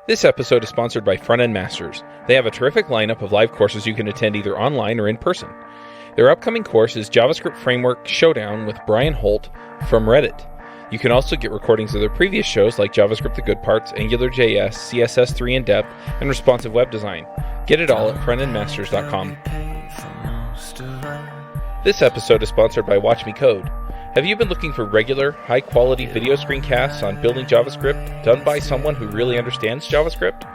This episode is sponsored by Front End Masters. They have a terrific lineup of live courses you can attend either online or in person. Their upcoming course is JavaScript Framework Showdown with Brian Holt from Reddit. You can also get recordings of their previous shows like JavaScript The Good Parts, AngularJS, CSS3 In Depth, and Responsive Web Design. Get it all at frontendmasters.com. This episode is sponsored by Watch Me Code. Have you been looking for regular, high-quality video screencasts on building JavaScript done by someone who really understands JavaScript?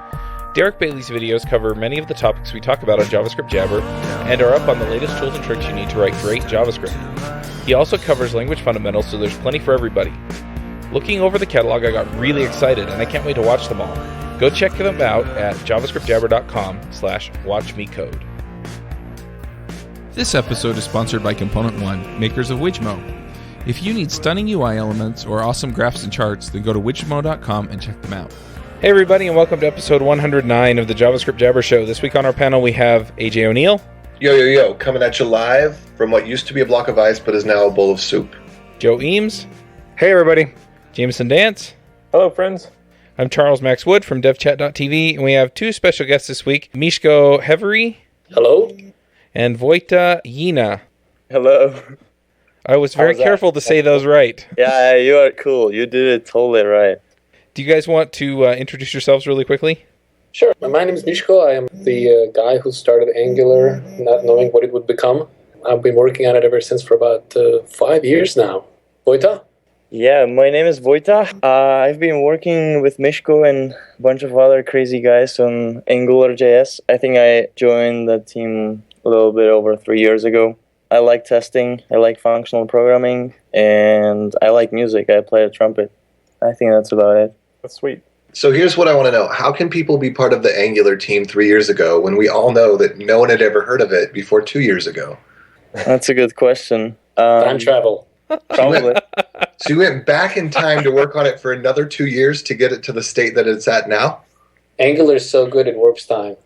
Derek Bailey's videos cover many of the topics we talk about on JavaScript Jabber and are up on the latest tools and tricks you need to write great JavaScript. He also covers language fundamentals, so there's plenty for everybody. Looking over the catalog, I got really excited, and I can't wait to watch them all. Go check them out at javascriptjabber.com/watchmecode. This episode is sponsored by Component One, makers of Widgmo. If you need stunning UI elements or awesome graphs and charts, then go to widgmo.com and check them out. Hey everybody, and welcome to episode 109 of the JavaScript Jabber Show. This week on our panel we have AJ O'Neill. Yo, coming at you live from what used to be a block of ice but is now a bowl of soup. Joe Eames. Hey everybody. Jameson Dance. Hello friends. I'm Charles Max Wood from devchat.tv, and we have two special guests this week, Misko Hevery. Hello. And Vojta Jína. Hello. I was very careful to say those right. Yeah, you are cool. You did it totally right. Do you guys want to introduce yourselves really quickly? Sure. My name is Misko. I am the guy who started Angular, not knowing what it would become. I've been working on it ever since for about 5 years now. Vojta? Yeah, my name is Vojta. I've been working with Misko and a bunch of other crazy guys on AngularJS. I think I joined the team a little bit over 3 years ago. I like testing, I like functional programming, and I like music. I play the trumpet. I think that's about it. That's sweet. So here's what I want to know. How can people be part of the Angular team 3 years ago when we all know that no one had ever heard of it before 2 years ago? That's a good question. Time travel. Probably. So you went back in time to work on it for another 2 years to get it to the state that it's at now? Angular is so good it warps time.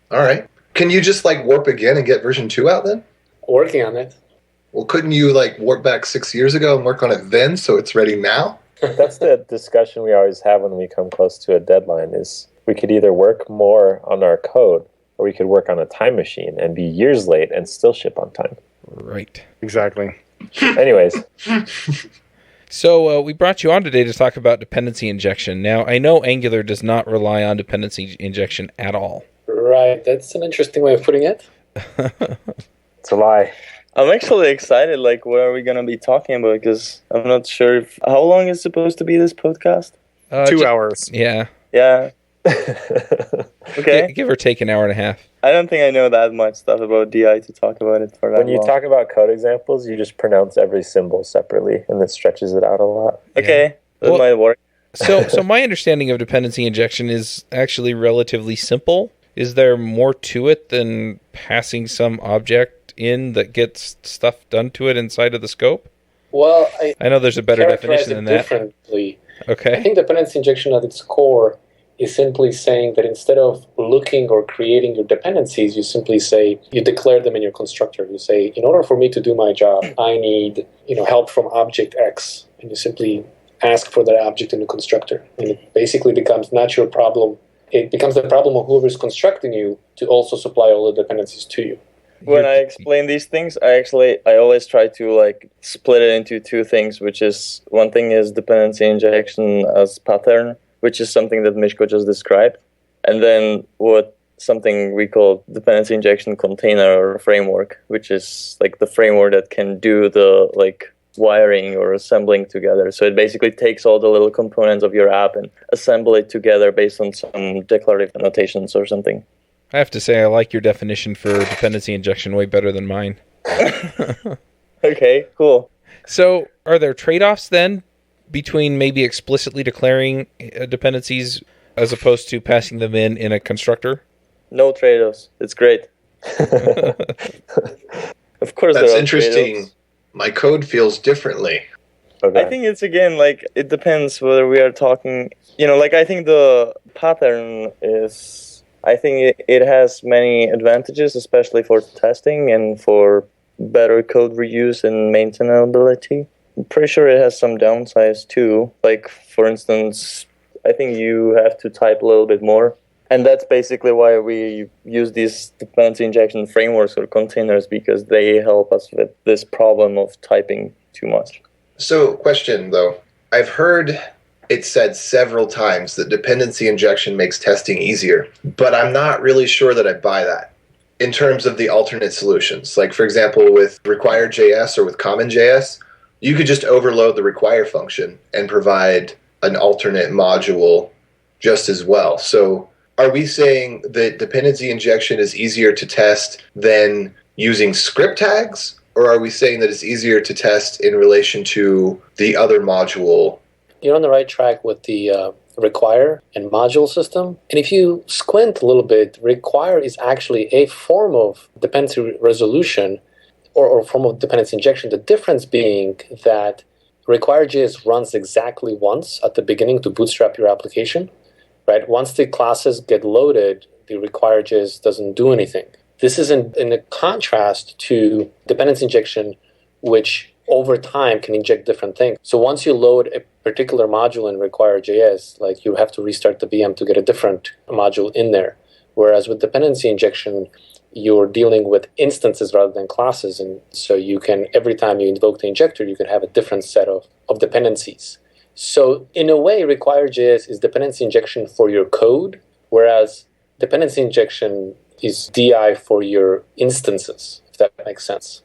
All right. Can you just warp again and get version 2 out then? Working on it. Well, couldn't you warp back 6 years ago and work on it then so it's ready now? That's the discussion we always have when we come close to a deadline is we could either work more on our code or we could work on a time machine and be years late and still ship on time. Right. Exactly. Anyways. So we brought you on today to talk about dependency injection. Now, I know Angular does not rely on dependency injection at all. Right. That's an interesting way of putting it. It's a lie. I'm actually excited, what are we going to be talking about? Because I'm not sure how long is supposed to be this podcast? 2 hours. Yeah. Yeah. Okay. Give or take an hour and a half. I don't think I know that much stuff about DI to talk about it for that When you long. talk about code examples, you just pronounce every symbol separately, and it stretches it out a lot. Okay, that might work. So my understanding of dependency injection is actually relatively simple. Is there more to it than passing some object in that gets stuff done to it inside of the scope? Well, I know there's a better definition than that. Differently. Okay. I think dependency injection at its core is simply saying that instead of looking or creating your dependencies, you simply say, you declare them in your constructor. You say, in order for me to do my job, I need help from object X. And you simply ask for that object in the constructor. And it basically becomes not your problem. It becomes the problem of whoever's constructing you to also supply all the dependencies to you. When I explain these things, I always try to split it into two things, which is one thing is dependency injection as pattern, which is something that Misko just described, and then something we call dependency injection container or framework, which is the framework that can do the wiring or assembling together. So it basically takes all the little components of your app and assemble it together based on some declarative annotations or something. I have to say I like your definition for dependency injection way better than mine. Okay, cool. So are there trade-offs then between maybe explicitly declaring dependencies as opposed to passing them in a constructor? No trade-offs. It's great. Of course That's there are interesting. trade-offs. My code feels differently. Okay. I think it's it depends whether we are talking, I think the pattern is, it has many advantages, especially for testing and for better code reuse and maintainability. I'm pretty sure it has some downsides too. For instance, I think you have to type a little bit more. And that's basically why we use these dependency injection frameworks or containers, because they help us with this problem of typing too much. So, question though. I've heard it said several times that dependency injection makes testing easier, but I'm not really sure that I buy that in terms of the alternate solutions. Like, for example, with require.js or with common.js, you could just overload the require function and provide an alternate module just as well. So are we saying that dependency injection is easier to test than using script tags? Or are we saying that it's easier to test in relation to the other module? You're on the right track with the require and module system. And if you squint a little bit, require is actually a form of dependency resolution or form of dependency injection. The difference being that require.js runs exactly once at the beginning to bootstrap your application. Right? Once the classes get loaded, the require.js doesn't do anything. This is in a contrast to dependency injection, which over time can inject different things. So once you load a particular module in require.js, like you have to restart the VM to get a different module in there. Whereas with dependency injection, you're dealing with instances rather than classes. And so you can, every time you invoke the injector, you can have a different set of dependencies. So in a way, require.js is dependency injection for your code, whereas dependency injection is DI for your instances, if that makes sense.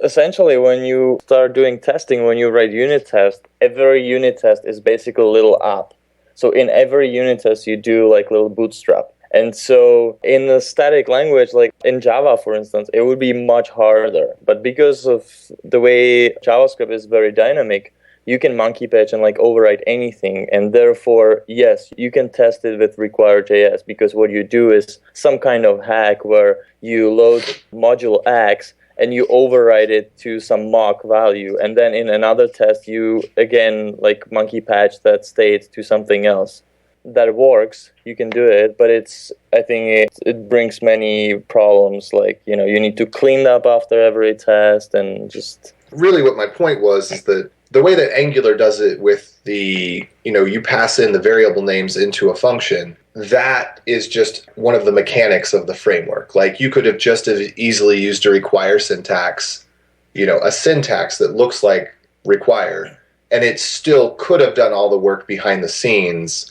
Essentially, when you start doing testing, when you write unit test, every unit test is basically a little app. So in every unit test, you do like little bootstrap. And so in a static language, like in Java, for instance, it would be much harder. But because of the way JavaScript is very dynamic, you can monkey patch and like overwrite anything. And therefore, yes, you can test it with require.js, because what you do is some kind of hack where you load module X and you overwrite it to some mock value. And then in another test, you again like monkey patch that state to something else. That works, you can do it, but I think it brings many problems. Like, you know, you need to clean up after every test and just... Really what my point was is that the way that Angular does it with the, you pass in the variable names into a function, that is just one of the mechanics of the framework. Like, you could have just as easily used a require syntax, a syntax that looks like require, and it still could have done all the work behind the scenes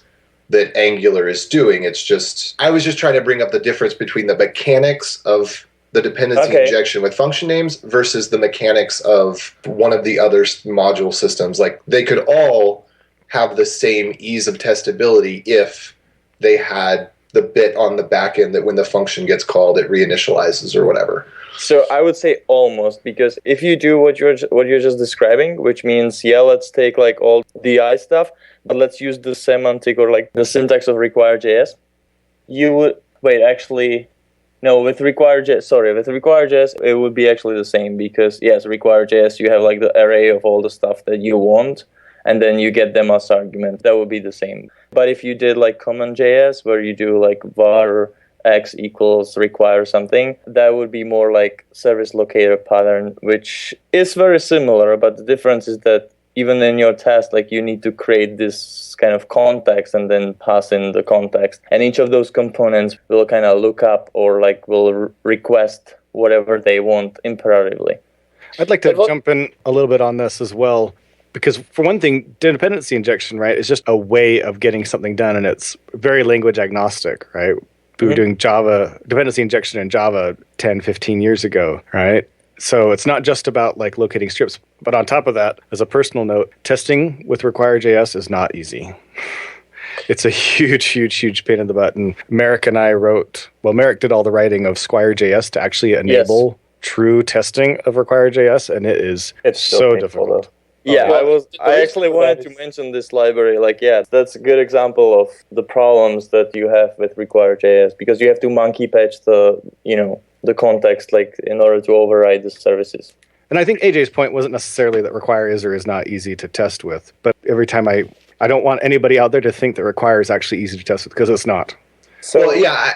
that Angular is doing. It's just, I was just trying to bring up the difference between the mechanics of the dependency injection with function names versus the mechanics of one of the other module systems. Like, they could all have the same ease of testability if they had the bit on the back end that when the function gets called, it reinitializes or whatever. So I would say almost, because if you do what you're just describing, which means, let's take like all DI stuff, but let's use the semantic or like the syntax of require.js, you would, with require.js, it would be actually the same, because yes, require.js, you have like the array of all the stuff that you want, and then you get them as argument. That would be the same. But if you did like common.js, where you do like var x equals require something, that would be more like service locator pattern, which is very similar, but the difference is that even in your test, like, you need to create this kind of context and then pass in the context. And each of those components will kind of look up or like will request whatever they want imperatively. I'd like to jump in a little bit on this as well, because for one thing, dependency injection, right, is just a way of getting something done, and it's very language agnostic, right? We were doing Java, dependency injection in Java 10, 15 years ago, right? So it's not just about like locating strips, but on top of that, as a personal note, testing with require.js is not easy. It's a huge pain in the butt. And Merrick and I Merrick did all the writing of Squire.js to actually enable true testing of require.js, and it's so difficult. Yeah, I actually wanted to mention this library. Like, that's a good example of the problems that you have with require.js, because you have to monkey patch the context, like, in order to override the services. And I think AJ's point wasn't necessarily that require is or is not easy to test with, but every time I don't want anybody out there to think that require is actually easy to test with, because it's not. So,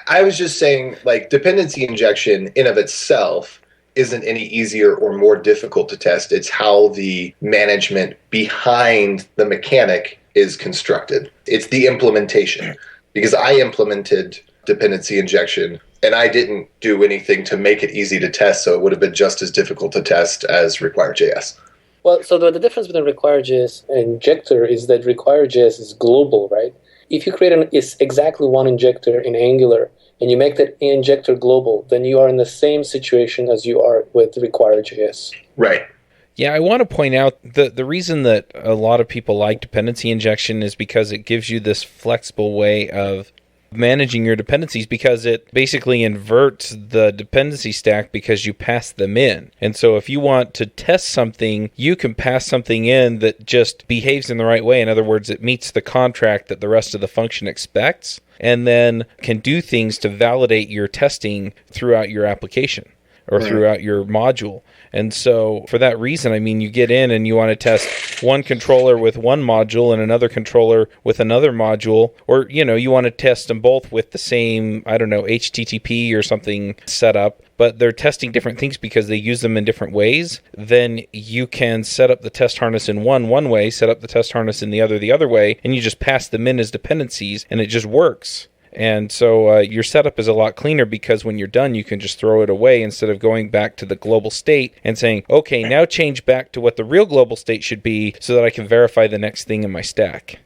I was just saying, like, dependency injection in of itself isn't any easier or more difficult to test. It's how the management behind the mechanic is constructed. It's the implementation. Because I implemented dependency injection, and I didn't do anything to make it easy to test, so it would have been just as difficult to test as require.js. Well, so the difference between require.js and injector is that require.js is global, right? If you create exactly one injector in Angular and you make that injector global, then you are in the same situation as you are with require.js. Right. Yeah, I want to point out the reason that a lot of people like dependency injection is because it gives you this flexible way of managing your dependencies, because it basically inverts the dependency stack because you pass them in. And so if you want to test something, you can pass something in that just behaves in the right way. In other words, it meets the contract that the rest of the function expects, and then can do things to validate your testing throughout your application or throughout your module. And so for that reason, I mean, you get in and you want to test one controller with one module and another controller with another module, or, you want to test them both with the same, HTTP or something set up, but they're testing different things because they use them in different ways. Then you can set up the test harness in one way, set up the test harness in the other way, and you just pass them in as dependencies, and it just works. And so your setup is a lot cleaner because when you're done, you can just throw it away instead of going back to the global state and saying, okay, now change back to what the real global state should be so that I can verify the next thing in my stack.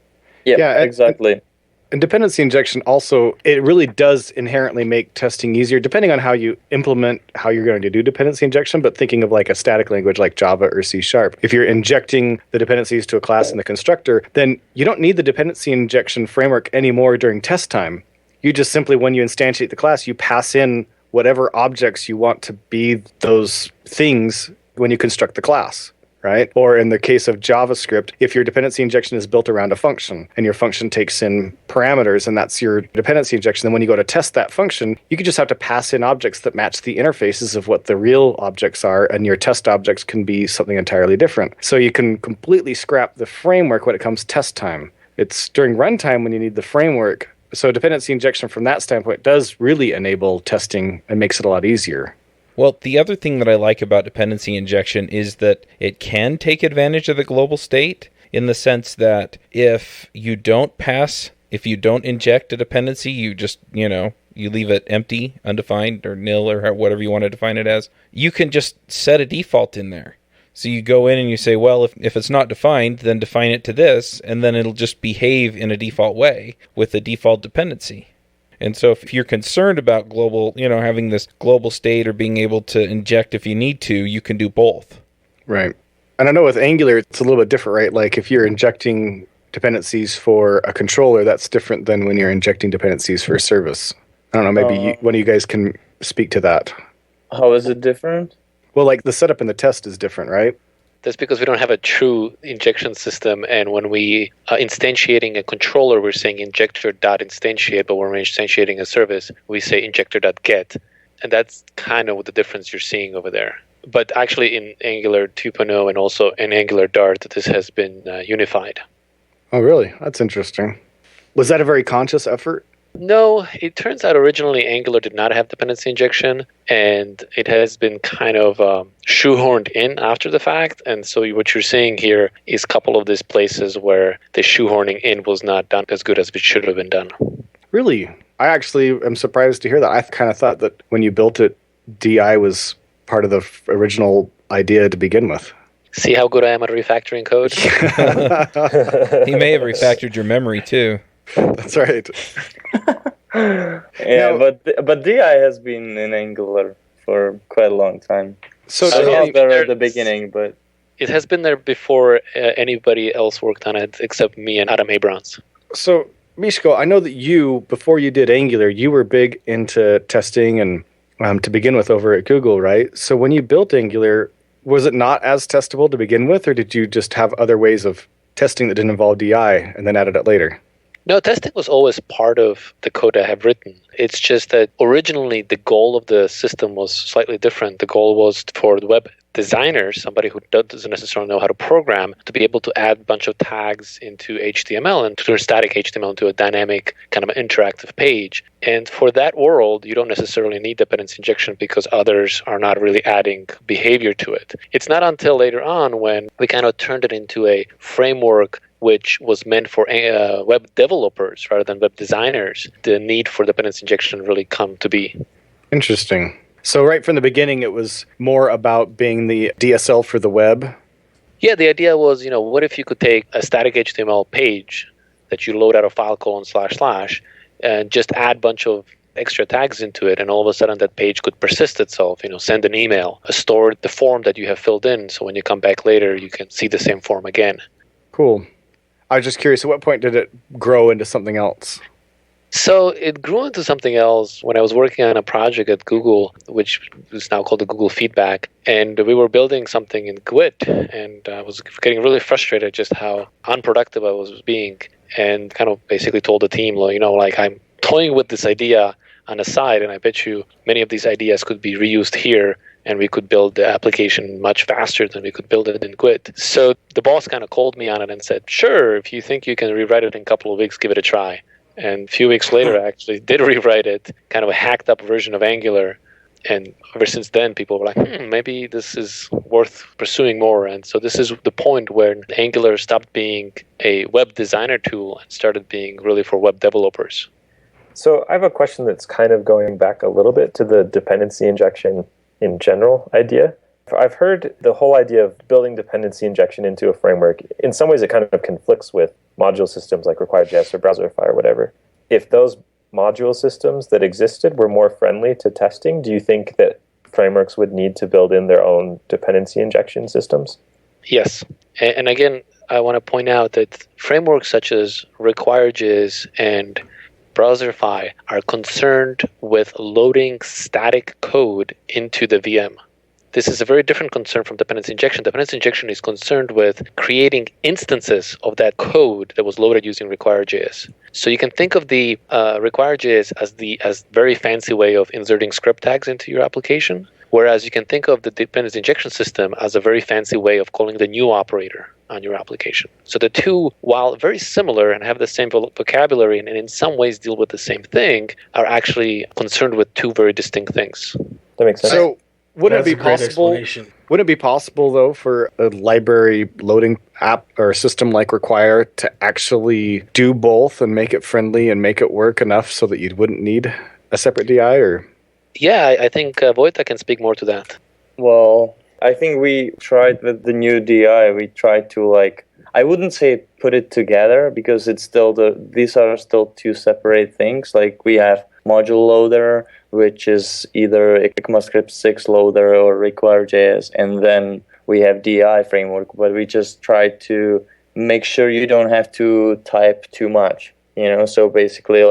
Yeah, exactly. And dependency injection also, it really does inherently make testing easier, depending on how you implement how you're going to do dependency injection, but thinking of like a static language like Java or C#. If you're injecting the dependencies to a class in the constructor, then you don't need the dependency injection framework anymore during test time. You just simply, when you instantiate the class, you pass in whatever objects you want to be those things when you construct the class, right? Or in the case of JavaScript, if your dependency injection is built around a function and your function takes in parameters and that's your dependency injection, then when you go to test that function, you can just have to pass in objects that match the interfaces of what the real objects are, and your test objects can be something entirely different. So you can completely scrap the framework when it comes test time. It's during runtime when you need the framework. So dependency injection from that standpoint does really enable testing and makes it a lot easier. Well, the other thing that I like about dependency injection is that it can take advantage of the global state in the sense that if you don't inject a dependency, you just, you leave it empty, undefined, or nil, or whatever you want to define it as, you can just set a default in there. So you go in and you say, well, if it's not defined, then define it to this, and then it'll just behave in a default way with a default dependency. And so if you're concerned about global, having this global state or being able to inject if you need to, you can do both. Right. And I know with Angular, it's a little bit different, right? Like if you're injecting dependencies for a controller, that's different than when you're injecting dependencies for a service. I don't know, maybe one of you guys can speak to that. How is it different? Well, like the setup in the test is different, right? That's because we don't have a true injection system, and when we are instantiating a controller, we're saying injector.instantiate, but when we're instantiating a service, we say injector.get, and that's kind of the difference you're seeing over there. But actually in Angular 2.0 and also in Angular Dart, this has been unified. Oh, really? That's interesting. Was that a very conscious effort? No, it turns out originally Angular did not have dependency injection, and it has been kind of shoehorned in after the fact. And so what you're seeing here is a couple of these places where the shoehorning in was not done as good as it should have been done. Really? I actually am surprised to hear that. I kind of thought that when you built it, DI was part of the original idea to begin with. See how good I am at refactoring code? He may have refactored your memory too. That's right. But DI has been in Angular for quite a long time. So I was there at the beginning, but it has been there before anybody else worked on it except me and Adam Abrams. So Misko, I know that before you did Angular, you were big into testing and to begin with over at Google, right? So when you built Angular, was it not as testable to begin with, or did you just have other ways of testing that didn't involve DI and then added it later? No, testing was always part of the code I have written. It's just that originally the goal of the system was slightly different. The goal was for the web designer, somebody who doesn't necessarily know how to program, to be able to add a bunch of tags into HTML and turn static HTML into a dynamic kind of interactive page. And for that world, you don't necessarily need dependency injection because others are not really adding behavior to it. It's not until later on when we kind of turned it into a framework which was meant for web developers rather than web designers, the need for dependency injection really come to be. Interesting. So right from the beginning, it was more about being the DSL for the web. Yeah, the idea was, what if you could take a static HTML page that you load out of file : / and just add a bunch of extra tags into it, and all of a sudden that page could persist itself, send an email, store the form that you have filled in, so when you come back later, you can see the same form again. Cool. I was just curious, at what point did it grow into something else? So it grew into something else when I was working on a project at Google, which is now called the Google Feedback. And we were building something in Gwt, and I was getting really frustrated just how unproductive I was being, and kind of basically told the team, I'm toying with this idea on the side, and I bet you many of these ideas could be reused here, and we could build the application much faster than we could build it in Gwt. So the boss kind of called me on it and said, sure, if you think you can rewrite it in a couple of weeks, give it a try. And a few weeks later, I actually did rewrite it, kind of a hacked up version of Angular. And ever since then, people were like, maybe this is worth pursuing more. And so this is the point where Angular stopped being a web designer tool and started being really for web developers. So I have a question that's kind of going back a little bit to the dependency injection in general idea. I've heard the whole idea of building dependency injection into a framework. In some ways, it kind of conflicts with module systems like Require.js or Browserify or whatever. If those module systems that existed were more friendly to testing, do you think that frameworks would need to build in their own dependency injection systems? Yes. And again, I want to point out that frameworks such as Require.js and Browserify are concerned with loading static code into the VM. This is a very different concern from dependency injection. Dependency injection is concerned with creating instances of that code that was loaded using Require.js. So you can think of the Require.js as very fancy way of inserting script tags into your application, whereas you can think of the dependency injection system as a very fancy way of calling the new operator on your application. So the two, while very similar and have the same vocabulary and in some ways deal with the same thing, are actually concerned with two very distinct things. That makes sense. So wouldn't it be possible though for a library loading app or system like Require to actually do both and make it friendly and make it work enough so that you wouldn't need a separate DI? Or yeah, I think Vojta can speak more to that. Well, I think we tried with the new DI. We tried to I wouldn't say put it together because it's still these are still two separate things. Like we have module loader, which is either ECMAScript 6 loader or Require.js, and then we have DI framework, but we just try to make sure you don't have to type too much, so basically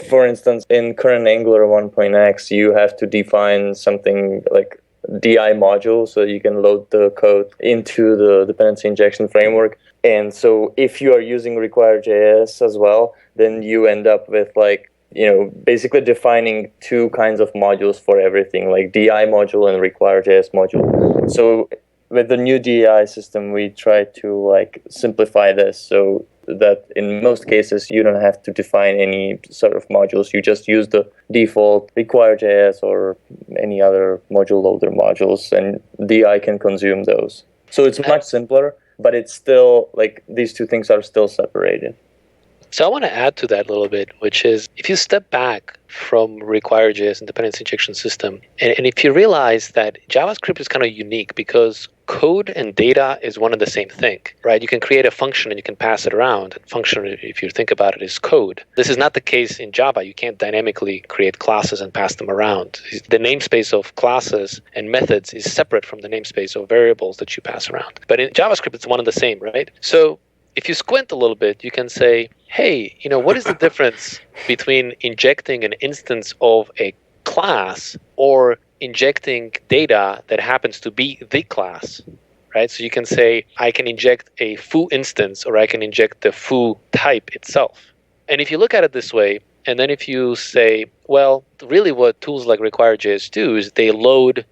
for instance, in current Angular 1.x, you have to define something like DI module so you can load the code into the dependency injection framework. And so if you are using Require.js as well, then you end up with basically defining two kinds of modules for everything, like DI module and Require.js module. So with the new DI system, we try to simplify this so that in most cases you don't have to define any sort of modules. You just use the default Require.js or any other module loader modules, and DI can consume those. So it's much simpler, but it's still these two things are still separated. So I want to add to that a little bit, which is if you step back from Require.js and dependency injection system, and if you realize that JavaScript is kind of unique because code and data is one and the same thing, right? You can create a function and you can pass it around. And function, if you think about it, is code. This is not the case in Java. You can't dynamically create classes and pass them around. The namespace of classes and methods is separate from the namespace of variables that you pass around. But in JavaScript, it's one and the same, right? So if you squint a little bit, you can say, hey, what is the difference between injecting an instance of a class or injecting data that happens to be the class, right? So you can say, I can inject a foo instance or I can inject the foo type itself. And if you look at it this way, and then if you say, well, really what tools like Require.js do is they load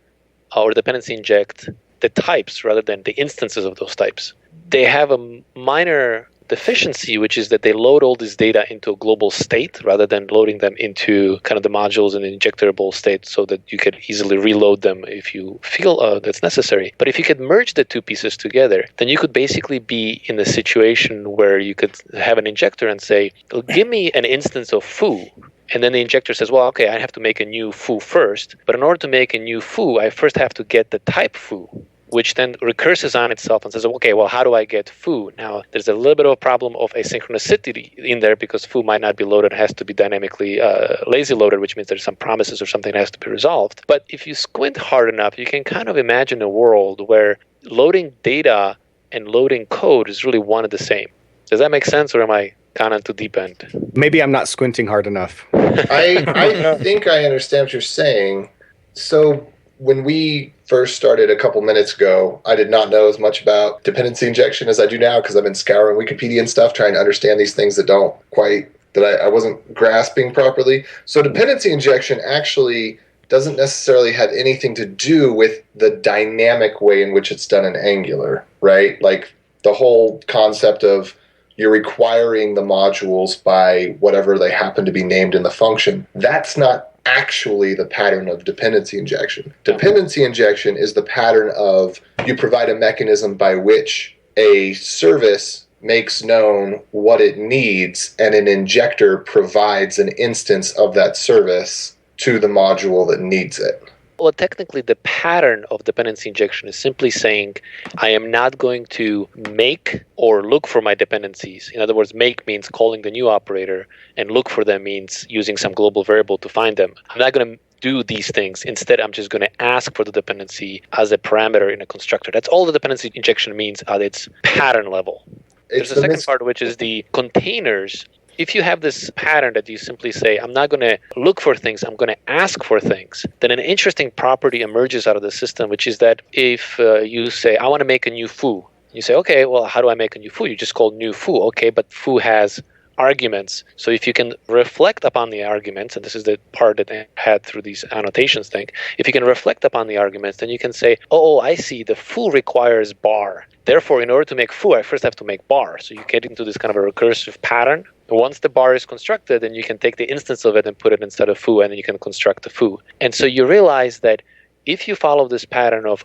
or dependency inject the types rather than the instances of those types. They have a minor deficiency, which is that they load all this data into a global state rather than loading them into kind of the modules in an injectable state so that you could easily reload them if you feel that's necessary. But if you could merge the two pieces together, then you could basically be in a situation where you could have an injector and say, give me an instance of foo. And then the injector says, well, okay, I have to make a new foo first. But in order to make a new foo, I first have to get the type foo, which then recurses on itself and says, okay, well, how do I get foo? Now, there's a little bit of a problem of asynchronicity in there because foo might not be loaded. It has to be dynamically lazy loaded, which means there's some promises or something that has to be resolved. But if you squint hard enough, you can kind of imagine a world where loading data and loading code is really one and the same. Does that make sense, or am I kind of too deep end? Maybe I'm not squinting hard enough. I think I understand what you're saying. So when we first started a couple minutes ago, I did not know as much about dependency injection as I do now because I've been scouring Wikipedia and stuff trying to understand these things that I wasn't grasping properly. So dependency injection actually doesn't necessarily have anything to do with the dynamic way in which it's done in Angular, right? Like the whole concept of you're requiring the modules by whatever they happen to be named in the function. That's not actually the pattern of dependency injection. Dependency injection is the pattern of you provide a mechanism by which a service makes known what it needs, and an injector provides an instance of that service to the module that needs it. Well, technically, the pattern of dependency injection is simply saying, I am not going to make or look for my dependencies. In other words, make means calling the new operator, and look for them means using some global variable to find them. I'm not going to do these things. Instead, I'm just going to ask for the dependency as a parameter in a constructor. That's all the dependency injection means at its pattern level. There's a second part, which is the containers. If you have this pattern that you simply say, I'm not going to look for things, I'm going to ask for things, then an interesting property emerges out of the system, which is that if you say, I want to make a new foo, you say, okay, well, how do I make a new foo? You just call new foo. Okay, but foo has arguments. So if you can reflect upon the arguments, and this is the part that I had through these annotations thing, if you can reflect upon the arguments, then you can say, oh, I see, the foo requires bar. Therefore, in order to make foo, I first have to make bar. So you get into this kind of a recursive pattern. Once the bar is constructed, then you can take the instance of it and put it instead of foo, and then you can construct the foo. And so you realize that if you follow this pattern of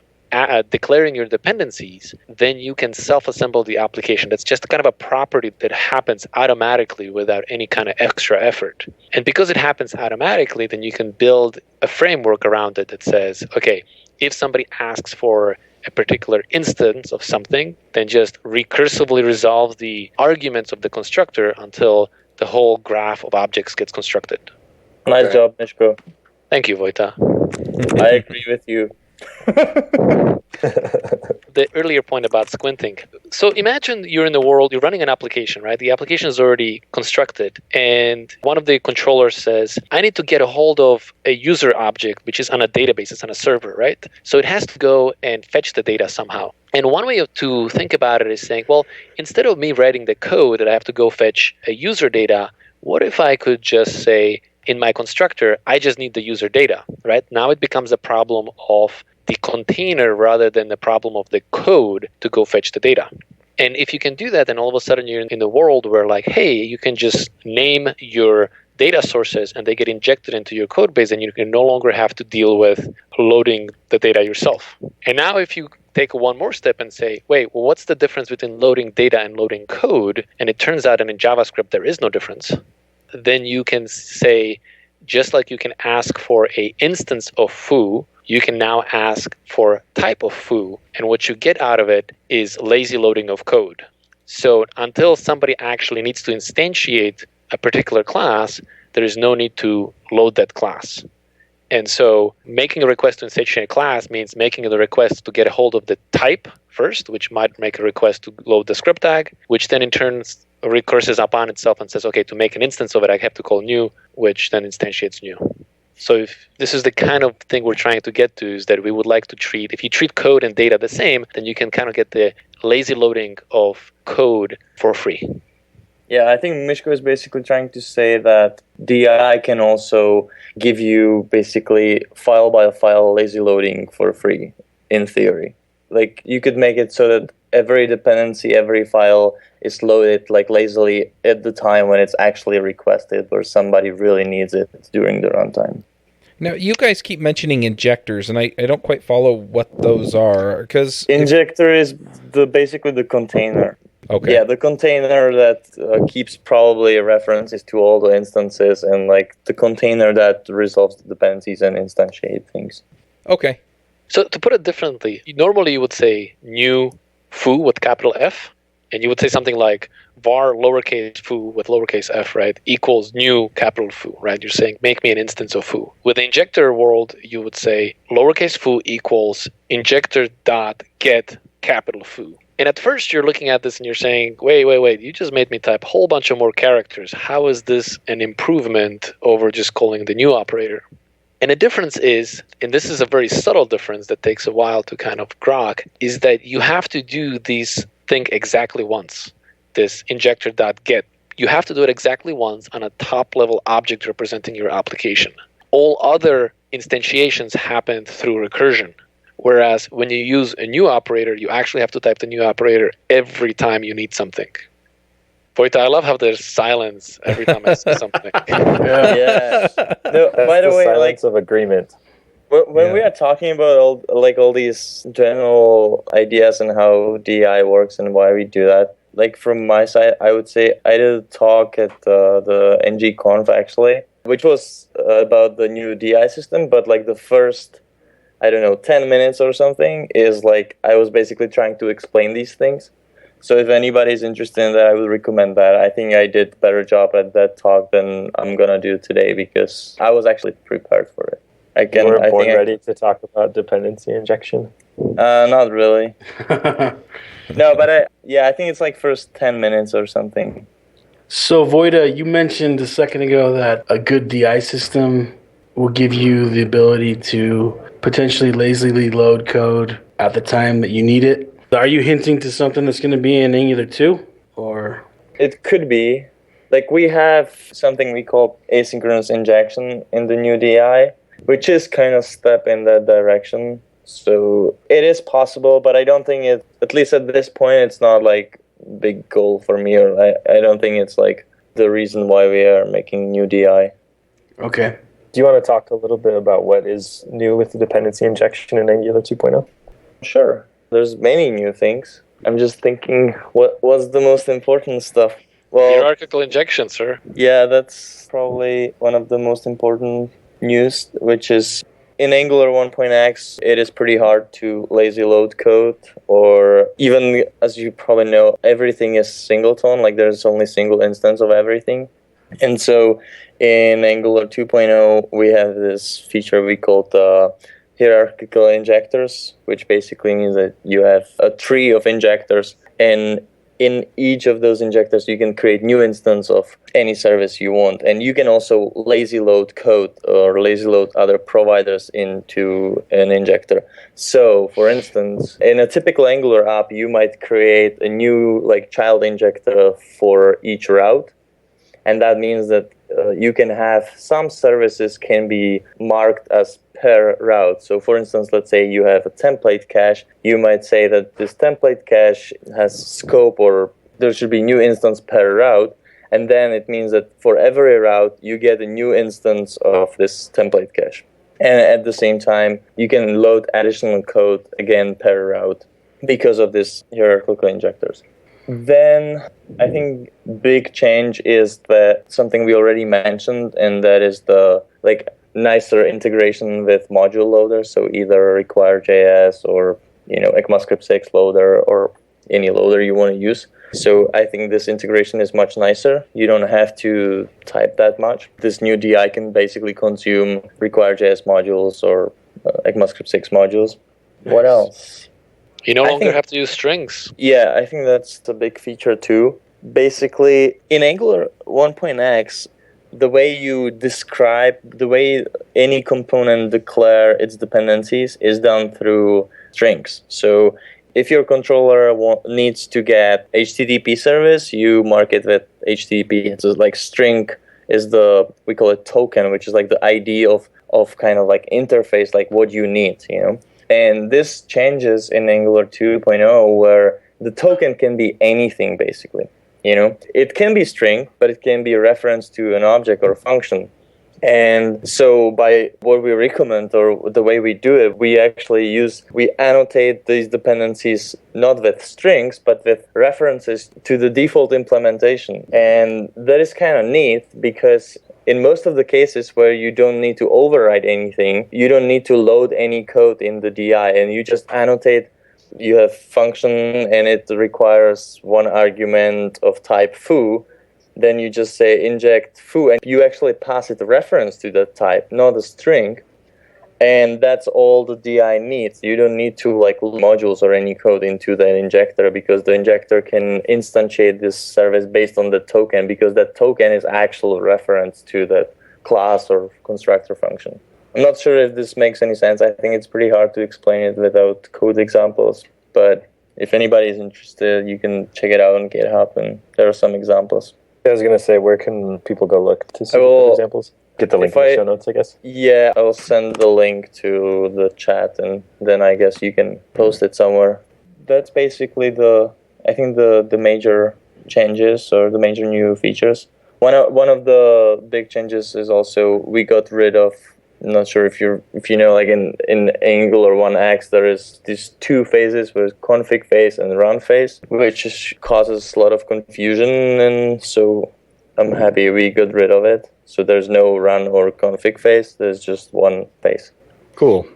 declaring your dependencies, then you can self-assemble the application. That's just kind of a property that happens automatically without any kind of extra effort. And because it happens automatically, then you can build a framework around it that says, okay, if somebody asks for a particular instance of something, then just recursively resolve the arguments of the constructor until the whole graph of objects gets constructed. Nice job, Misko. Thank you, Vojta. I agree with you. The earlier point about squinting. So imagine you're in the world, you're running an application, right? The application is already constructed, and one of the controllers says, I need to get a hold of a user object, which is on a database, it's on a server, right? So it has to go and fetch the data somehow. And one way to think about it is saying, well, instead of me writing the code that I have to go fetch a user data, what if I could just say, in my constructor, I just need the user data, right? Now it becomes a problem of the container rather than the problem of the code to go fetch the data. And if you can do that, then all of a sudden you're in the world where like, hey, you can just name your data sources and they get injected into your code base, and you can no longer have to deal with loading the data yourself. And now if you take one more step and say, wait, well, what's the difference between loading data and loading code? And it turns out that in JavaScript there is no difference. Then you can say, just like you can ask for an instance of foo, you can now ask for type of foo. And what you get out of it is lazy loading of code. So until somebody actually needs to instantiate a particular class, there is no need to load that class. And so making a request to instantiate a class means making the request to get a hold of the type first, which might make a request to load the script tag, which then in turn recurses upon itself and says, okay, to make an instance of it, I have to call new, which then instantiates new. So if this is the kind of thing we're trying to get to, is that we would like to treat, if you treat code and data the same, then you can kind of get the lazy loading of code for free. Yeah, I think Misko is basically trying to say that DI can also give you basically file by file lazy loading for free, in theory. like you could make it so that every dependency, every file is loaded like lazily at the time when it's actually requested or somebody really needs it during the runtime. Now, you guys keep mentioning injectors, and I don't quite follow what those are, because... Injector is basically the container. Okay. Yeah, the container that keeps probably references to all the instances, and like the container that resolves the dependencies and instantiate things. Okay. So to put it differently, normally you would say new foo with capital F, and you would say something like var lowercase foo with lowercase f, right, equals new capital foo, right? You're saying make me an instance of foo. With the injector world, you would say lowercase foo equals injector dot get capital foo. And at first you're looking at this and you're saying, wait, you just made me type a whole bunch of more characters. How is this an improvement over just calling the new operator? And the difference is, and this is a very subtle difference that takes a while to kind of grok, is that you have to do these thing exactly once, this injector.get. You have to do it exactly once on a top-level object representing your application. All other instantiations happen through recursion. Whereas when you use a new operator, you actually have to type the new operator every time you need something. Vojta, I love how there's silence every time I say something. Yeah. No, by the way, silence of agreement. When we are talking about all these general ideas and how DI works and why we do that, like from my side, I would say I did a talk at the NG-Conf actually, which was about the new DI system, but like the first, 10 minutes or something is like I was basically trying to explain these things. So if anybody's interested in that, I would recommend that. I think I did a better job at that talk than I'm going to do today because I was actually prepared for it. You were born ready to talk about dependency injection? Not really. No, but I think it's like first 10 minutes or something. So Vojta, you mentioned a second ago that a good DI system will give you the ability to potentially lazily load code at the time that you need it. Are you hinting to something that's going to be in Angular 2? Or it could be. Like we have something we call asynchronous injection in the new DI, which is kind of step in that direction. So it is possible, but I don't think at least at this point, it's not like big goal for me, or I don't think it's like the reason why we are making new DI. Okay. Do you want to talk a little bit about what is new with the dependency injection in Angular 2.0? Sure. There's many new things. I'm just thinking what was the most important stuff. Well, hierarchical injection, sir. Yeah, that's probably one of the most important news, which is in Angular 1.x, it is pretty hard to lazy load code, or even, as you probably know, everything is singleton, like there's only single instance of everything. And so in Angular 2.0, we have this feature we call hierarchical injectors, which basically means that you have a tree of injectors, and in each of those injectors, you can create new instance of any service you want. And you can also lazy load code or lazy load other providers into an injector. So, for instance, in a typical Angular app, you might create a new child injector for each route. And that means that you can have some services can be marked as per route. So for instance, let's say you have a template cache. You might say that this template cache has scope, or there should be new instance per route. And then it means that for every route, you get a new instance of this template cache. And at the same time, you can load additional code again per route because of this hierarchical injectors. Then I think big change is that something we already mentioned, and that is the nicer integration with module loaders. So either require.js or ECMAScript 6 loader or any loader you want to use. So I think this integration is much nicer. You don't have to type that much. This new DI can basically consume require.js modules or ECMAScript 6 modules. Nice. What else? You no longer have to use strings. Yeah, I think that's the big feature too. Basically, in Angular 1.x, the way you describe, the way any component declare its dependencies is done through strings. So if your controller needs to get HTTP service, you mark it with HTTP. So string is we call it token, which is the ID of kind of interface, what you need, And this changes in Angular 2.0, where the token can be anything, basically. It can be string, but it can be a reference to an object or a function. And so by what we recommend, or the way we do it, we annotate these dependencies not with strings, but with references to the default implementation. And that is kind of neat, because in most of the cases where you don't need to override anything, you don't need to load any code in the DI, and you just annotate. You have function, and it requires one argument of type foo. Then you just say inject foo, and you actually pass it a reference to that type, not a string. And that's all the DI needs. You don't need to load modules or any code into the injector, because the injector can instantiate this service based on the token, because that token is actual reference to that class or constructor function. I'm not sure if this makes any sense. I think it's pretty hard to explain it without code examples. But if anybody is interested, you can check it out on GitHub, and there are some examples. I was going to say, where can people go look to see the examples? Get the link in the show notes, I guess. Yeah, I'll send the link to the chat, and then I guess you can post it somewhere. That's basically the major changes, or the major new features. One of the big changes is also we got rid of, I'm not sure if you know, in Angular 1x, there is these two phases with config phase and run phase, which causes a lot of confusion, and so I'm happy we got rid of it. So there's no run or config phase, there's just one phase. Cool.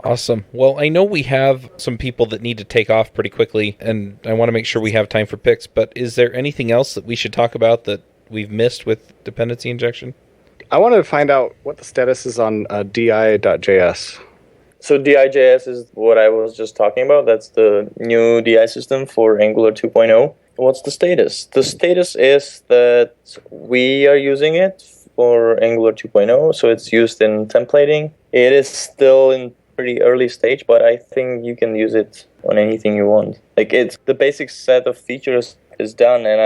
Awesome. Well, I know we have some people that need to take off pretty quickly, and I want to make sure we have time for picks, but is there anything else that we should talk about that we've missed with dependency injection? I wanted to find out what the status is on di.js. So di.js is what I was just talking about. That's the new DI system for Angular 2.0. What's the status? The status is that we are using it for Angular 2.0, so it's used in templating. It is still in pretty early stage, but I think you can use it on anything you want. It's the basic set of features is done, and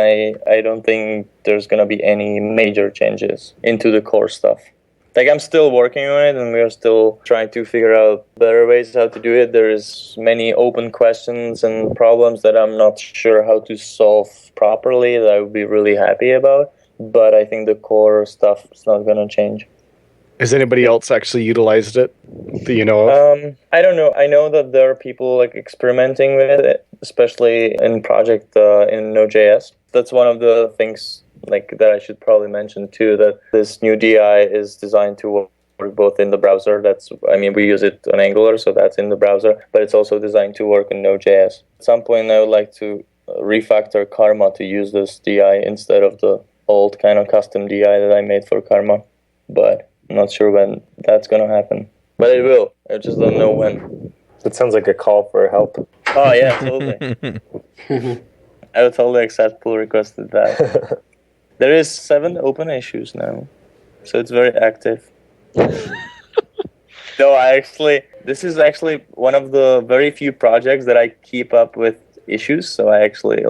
I don't think there's going to be any major changes into the core stuff. I'm still working on it, and we are still trying to figure out better ways how to do it. There is many open questions and problems that I'm not sure how to solve properly that I would be really happy about, but I think the core stuff is not going to change. Has anybody else actually utilized it that you know of? I don't know. I know that there are people experimenting with it, especially in project in Node.js. That's one of the things that I should probably mention too, that this new DI is designed to work both in the browser. We use it on Angular, so that's in the browser, but it's also designed to work in Node.js. At some point, I would like to refactor Karma to use this DI instead of the old kind of custom DI that I made for Karma, but I'm not sure when that's going to happen. But it will. I just don't know when. It sounds like a call for help. Oh, yeah, totally. I would totally accept pull requests with that. There is 7 open issues now, so it's very active. No, this is actually one of the very few projects that I keep up with issues, so I actually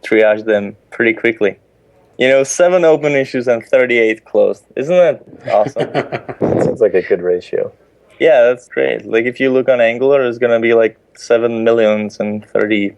triage them pretty quickly. 7 open issues and 38 closed. Isn't that awesome? That sounds like a good ratio. Yeah, that's great. If you look on Angular, it's going to be 7 millions and 30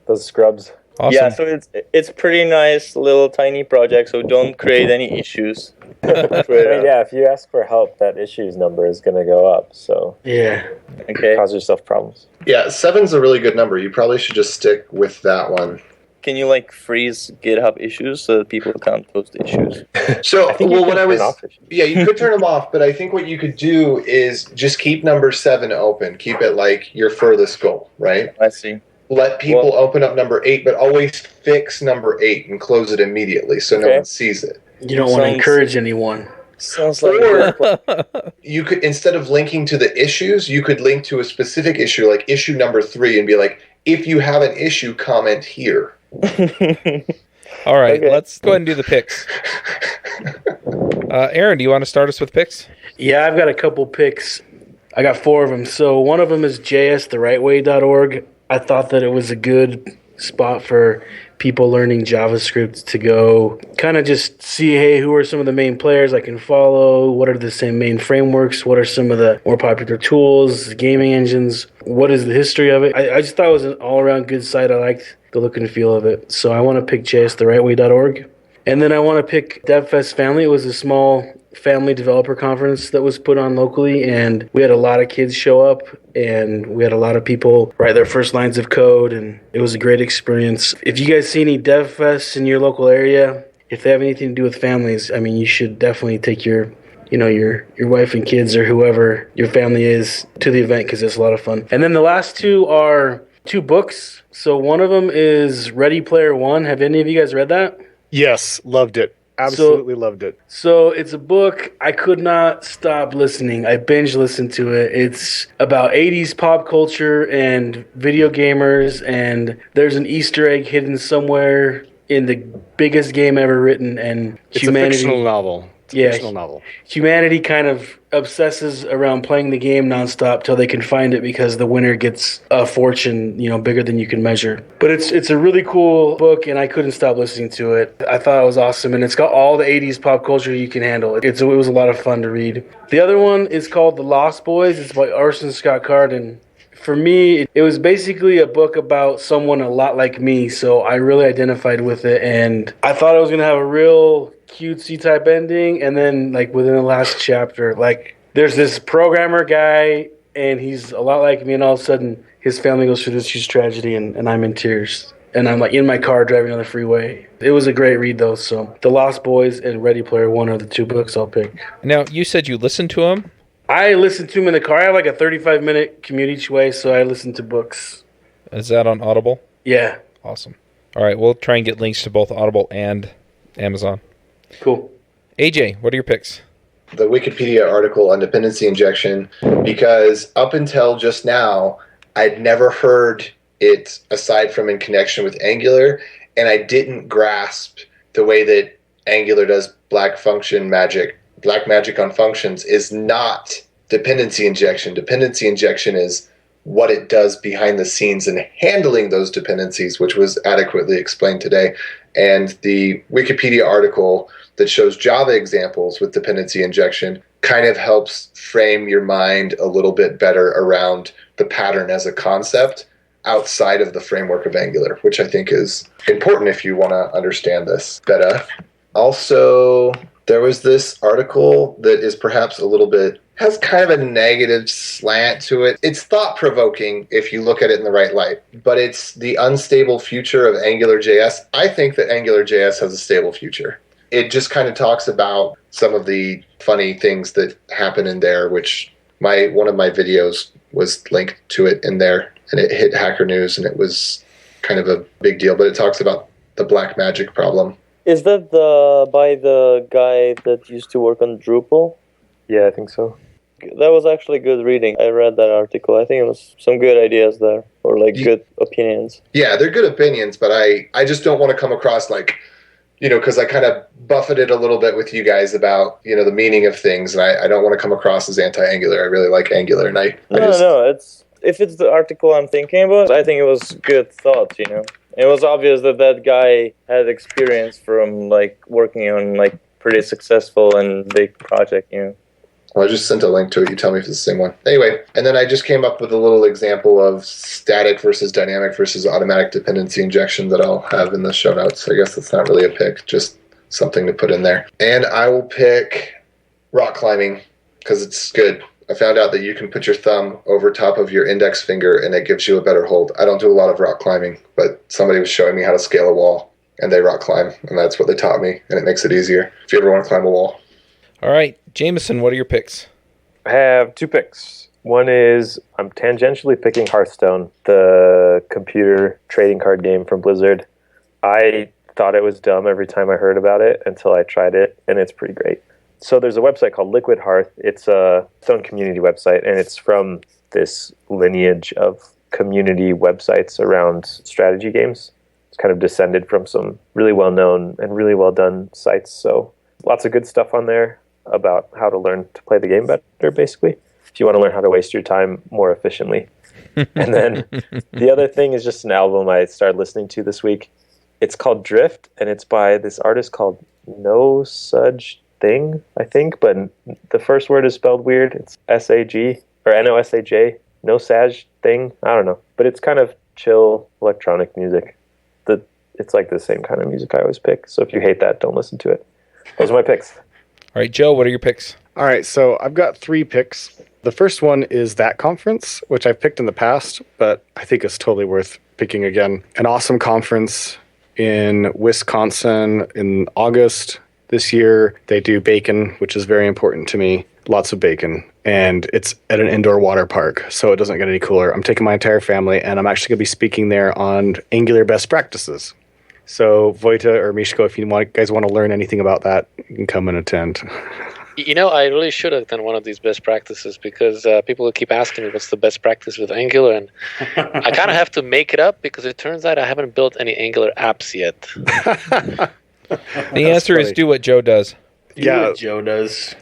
Those scrubs. Awesome. Yeah, so it's pretty nice little tiny project, so don't create any issues. If you ask for help, that issues number is going to go up, so Yeah. Okay. cause yourself problems. Yeah, 7's a really good number. You probably should just stick with that one. Can you freeze GitHub issues so that people can't post issues? So, Yeah, you could turn them off, but I think what you could do is just keep number 7 open. Keep it your furthest goal, right? I see. Let people open up number 8, but always fix number 8 and close it immediately so no one sees it. You don't want to encourage anyone. Sounds like you could, instead of linking to the issues, you could link to a specific issue, like issue number 3, and be if you have an issue, comment here. All right, let's go ahead and do the picks. Aaron, do you want to start us with picks? Yeah, I've got a couple picks. I got 4 of them. So one of them is jstherightway.org. I thought that it was a good spot for people learning JavaScript to go kind of just see, hey, who are some of the main players I can follow? What are the same main frameworks? What are some of the more popular tools, gaming engines? What is the history of it? I just thought it was an all-around good site. I liked the look and feel of it. So I want to pick jstheright.way.org. And then I want to pick DevFest Family. It was a small family developer conference that was put on locally, and we had a lot of kids show up, and we had a lot of people write their first lines of code, and it was a great experience. If you guys see any DevFests in your local area, if they have anything to do with families, I mean, you should definitely take your wife and kids or whoever your family is to the event, because it's a lot of fun. And then the last two are two books. So one of them is Ready Player One. Have any of you guys read that? Yes, loved it. Absolutely loved it. So it's a book I could not stop listening. I binge listened to it. It's about 80s pop culture and video gamers, and there's an Easter egg hidden somewhere in the biggest game ever written, and it's a fictional novel. Fictional novel. Humanity kind of obsesses around playing the game nonstop till they can find it, because the winner gets a fortune, bigger than you can measure. But it's a really cool book, and I couldn't stop listening to it. I thought it was awesome, and it's got all the 80s pop culture you can handle. It was a lot of fun to read. The other one is called The Lost Boys. It's by Orson Scott Card, and for me, it was basically a book about someone a lot like me, so I really identified with it, and I thought it was going to have a real cutesy type ending, and then within the last chapter, there's this programmer guy, and he's a lot like me, and all of a sudden his family goes through this huge tragedy, and I'm in tears, and I'm in my car driving on the freeway. It was a great read though. So The Lost Boys and Ready Player One are the two books I'll pick. Now, you said you listened to them? I listened to them in the car. I have a 35-minute commute each way, so I listen to books. Is that on Audible? Yeah. Awesome. All right, we'll try and get links to both Audible and Amazon. Cool. AJ, what are your picks? The Wikipedia article on dependency injection, because up until just now, I'd never heard it aside from in connection with Angular, and I didn't grasp the way that Angular does black magic on functions is not dependency injection. Dependency injection is what it does behind the scenes in handling those dependencies, which was adequately explained today. And the Wikipedia article that shows Java examples with dependency injection kind of helps frame your mind a little bit better around the pattern as a concept outside of the framework of Angular, which I think is important if you want to understand this better. Also, there was this article that is perhaps has kind of a negative slant to it. It's thought-provoking if you look at it in the right light, but it's the unstable future of AngularJS. I think that AngularJS has a stable future. It just kind of talks about some of the funny things that happen in there, which one of my videos was linked to it in there, and it hit Hacker News, and it was kind of a big deal, but it talks about the black magic problem. Is that by the guy that used to work on Drupal? Yeah, I think so. That was actually good reading. I read that article. I think it was some good ideas there, or good opinions. Yeah, they're good opinions, but I just don't want to come across because I kind of buffeted a little bit with you guys about, the meaning of things, and I don't want to come across as anti-Angular. I really like Angular, and if it's the article I'm thinking about, I think it was good thought, It was obvious that guy had experience from, working on, pretty successful and big project, Well, I just sent a link to it. You tell me if it's the same one. Anyway, and then I just came up with a little example of static versus dynamic versus automatic dependency injection that I'll have in the show notes. I guess that's not really a pick, just something to put in there. And I will pick rock climbing because it's good. I found out that you can put your thumb over top of your index finger and it gives you a better hold. I don't do a lot of rock climbing, but somebody was showing me how to scale a wall, and they rock climb, and that's what they taught me, and it makes it easier if you ever want to climb a wall. All right, Jameson, what are your picks? I have two picks. One is I'm tangentially picking Hearthstone, the computer trading card game from Blizzard. I thought it was dumb every time I heard about it until I tried it, and it's pretty great. So there's a website called Liquid Hearth. It's its own community website, and it's from this lineage of community websites around strategy games. It's kind of descended from some really well-known and really well-done sites. So lots of good stuff on there about how to learn to play the game better, basically, if you want to learn how to waste your time more efficiently. And then the other thing is just an album I started listening to this week. It's called Drift, and it's by this artist called No Such Thing, I think, but the first word is spelled weird. It's S-A-G, or N-O-S-A-J, No Saj Thing, I don't know. But it's kind of chill electronic music. It's like the same kind of music I always pick, so if you hate that, don't listen to it. Those are my picks. All right, Joe, what are your picks? All right, so I've got 3 picks. The first one is That Conference, which I've picked in the past, but I think it's totally worth picking again. An awesome conference in Wisconsin in August this year. They do bacon, which is very important to me. Lots of bacon. And it's at an indoor water park, so it doesn't get any cooler. I'm taking my entire family, and I'm actually going to be speaking there on Angular best practices. So Vojta or Misko, if you guys want to learn anything about that, you can come and attend. I really should have done one of these best practices because people will keep asking me what's the best practice with Angular, and I kind of have to make it up because it turns out I haven't built any Angular apps yet. The answer is do what Joe does. Yeah, what Joe does.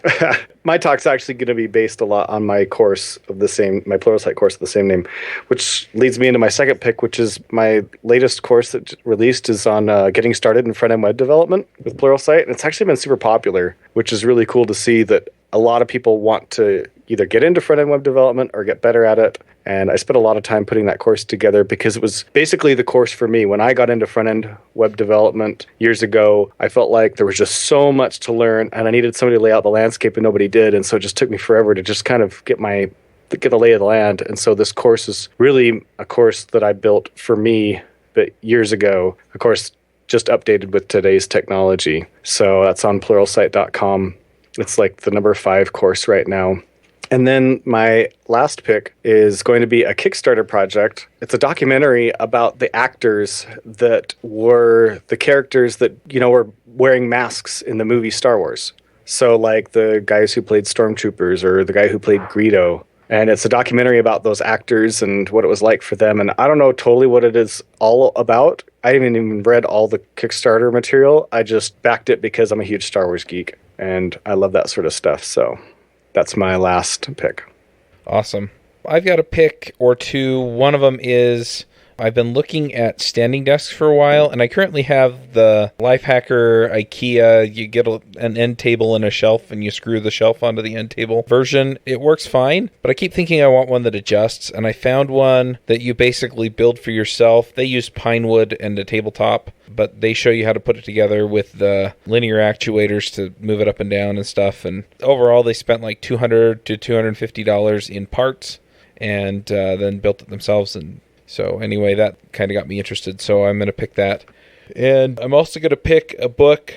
My talk's actually going to be based a lot on my course of my Pluralsight course of the same name, which leads me into my second pick, which is my latest course that released is on getting started in front-end web development with Pluralsight. And it's actually been super popular, which is really cool to see that a lot of people want to either get into front-end web development or get better at it. And I spent a lot of time putting that course together because it was basically the course for me. When I got into front-end web development years ago, I felt like there was just so much to learn and I needed somebody to lay out the landscape and nobody did. And so it just took me forever to just kind of get the lay of the land. And so this course is really a course that I built for me, but years ago, of course, just updated with today's technology. So that's on pluralsight.com. It's like the number 5 course right now. And then my last pick is going to be a Kickstarter project. It's a documentary about the actors that were the characters that, were wearing masks in the movie Star Wars. So like the guys who played Stormtroopers or the guy who played Greedo. And it's a documentary about those actors and what it was like for them. And I don't know totally what it is all about. I haven't even read all the Kickstarter material. I just backed it because I'm a huge Star Wars geek and I love that sort of stuff. So that's my last pick. Awesome. I've got a pick or two. One of them is I've been looking at standing desks for a while, and I currently have the Lifehacker IKEA. You get an end table and a shelf, and you screw the shelf onto the end table version. It works fine, but I keep thinking I want one that adjusts, and I found one that you basically build for yourself. They use pine wood and a tabletop, but they show you how to put it together with the linear actuators to move it up and down and stuff. And overall, they spent like $200 to $250 in parts, and then built it themselves. And so anyway, that kind of got me interested, so I'm going to pick that. And I'm also going to pick a book.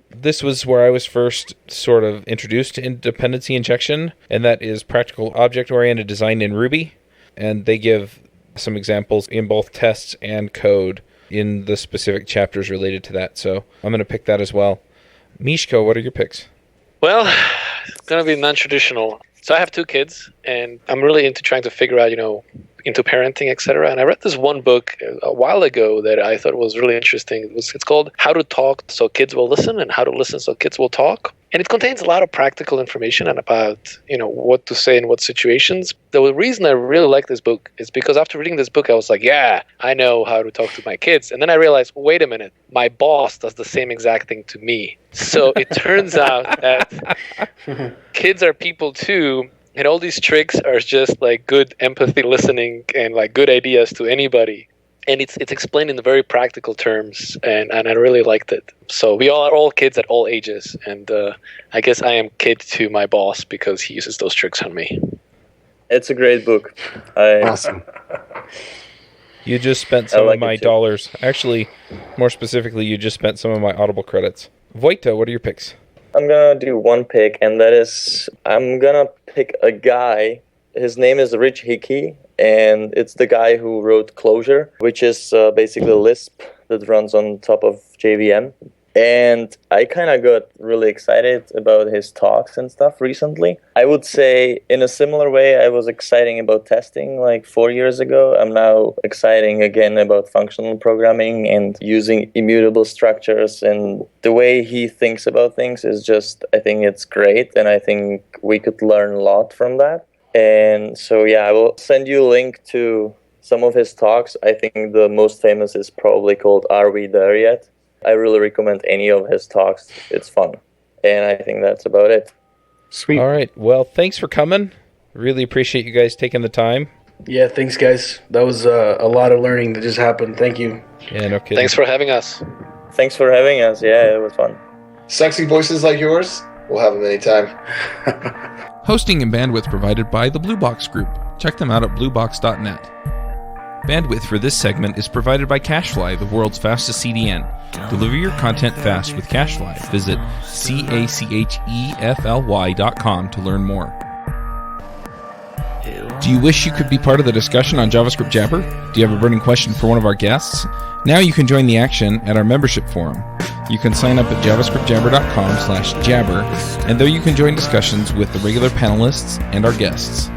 This was where I was first sort of introduced to dependency injection, and that is Practical Object-Oriented Design in Ruby. And they give some examples in both tests and code in the specific chapters related to that. So I'm going to pick that as well. Misko, what are your picks? Well, it's going to be non-traditional. So I have 2 kids, and I'm really into trying to figure out, into parenting, etc. And I read this one book a while ago that I thought was really interesting. It's called How to Talk So Kids Will Listen and How to Listen So Kids Will Talk. And it contains a lot of practical information and about, what to say in what situations. The reason I really like this book is because after reading this book, I was like, yeah, I know how to talk to my kids. And then I realized, wait a minute, my boss does the same exact thing to me. So it turns out that kids are people too. And all these tricks are just like good empathy listening and like good ideas to anybody. And it's explained in very practical terms, and I really liked it. So we all are all kids at all ages, and I guess I am kid to my boss because he uses those tricks on me. It's a great book. Awesome. You just spent some of my dollars. Actually, more specifically, you just spent some of my Audible credits. Vojta, what are your picks? I'm going to do one pick, and that is I'm going to pick a guy. His name is Rich Hickey, and it's the guy who wrote Clojure, which is basically Lisp that runs on top of JVM. And I kind of got really excited about his talks and stuff recently. I would say in a similar way I was exciting about testing like 4 years ago. I'm now exciting again about functional programming and using immutable structures. And the way he thinks about things is just, I think it's great. And I think we could learn a lot from that. And so, yeah, I will send you a link to some of his talks. I think the most famous is probably called Are We There Yet? I really recommend any of his talks. It's fun. And I think that's about it. Sweet. All right. Well, thanks for coming. Really appreciate you guys taking the time. Yeah, thanks, guys. That was a lot of learning that just happened. Thank you. Yeah, no kidding. Thanks for having us. Thanks for having us. Yeah, it was fun. Sexy voices like yours, we'll have them anytime. Hosting and bandwidth provided by the Blue Box Group. Check them out at bluebox.net. Bandwidth for this segment is provided by CacheFly, the world's fastest CDN. Deliver your content fast with CacheFly. Visit CACHEFLY.com to learn more. Do you wish you could be part of the discussion on JavaScript Jabber? Do you have a burning question for one of our guests? Now you can join the action at our membership forum. You can sign up at javascriptjabber.com/jabber, and there you can join discussions with the regular panelists and our guests.